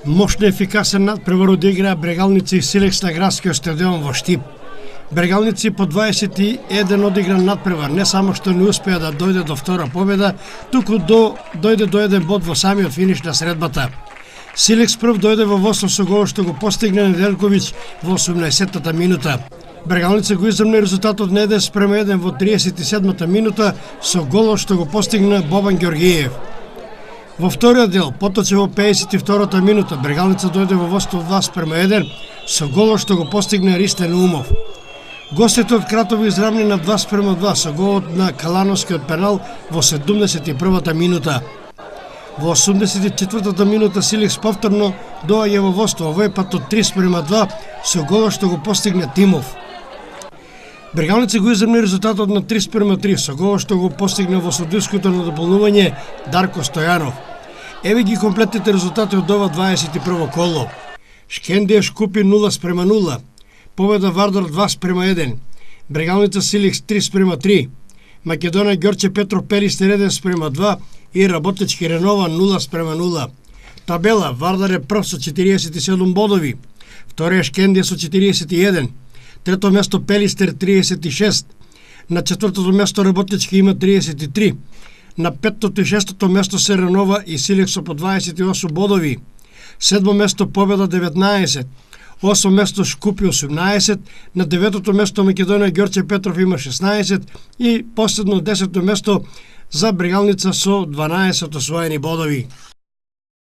Мощно ефикасен надпревар одиграа Брегалници и Силекс на градскиот стадион во Штип. Брегалници по 21 одигра надпревар, не само што не успеа да дојде до втора победа, туку дојде до еден бод во самиот финиш на средбата. Силекс прв дојде во водство со гол што го постигна Неделковиќ во 18-та минута. Брегалница го издрмна резултатот на 1:1 во 37-та минута со голот што го постигна Бобан Ѓоргиев. Во вториот дел, поточе во 52-та минута, Брегалница дојде во водство 2:1 со голот што го постигна Ристен Умов. Гостите од Кратово изравни на 2:2 со голот на Калановскиот пенал во 71-та минута. Во 84-та минута Силекс повторно доаѓа во водство, овој пат од 3:2 со голот што го постигна Тимов. Брегалница го издрмни резултатот на 3:3 со голот што го постигна во судиското надополнување Дарко Стојанов. Еве ги комплетните резултати од ова 21 коло. Шкендија Шкупи 0:0, победа Вардар 2:1, Брегалница Силекс 3:3, Македонија Ѓорче Петров Перистер 1:2 и Работнички Ренова 0:0. Табела: Вардар е прв со 47 бодови, втори е Шкендија со 41, трето место Пелистер 36, на четвртото место Работнички има 33, на петтото и шестото место се Ренова и Силекс по 28 бодови, седмо место Победа 19, осмо место Шкупи 18, на деветото место Македонија Ѓорче Петров има 16 и последно 10-то место за Брегалница со 12 освоени бодови.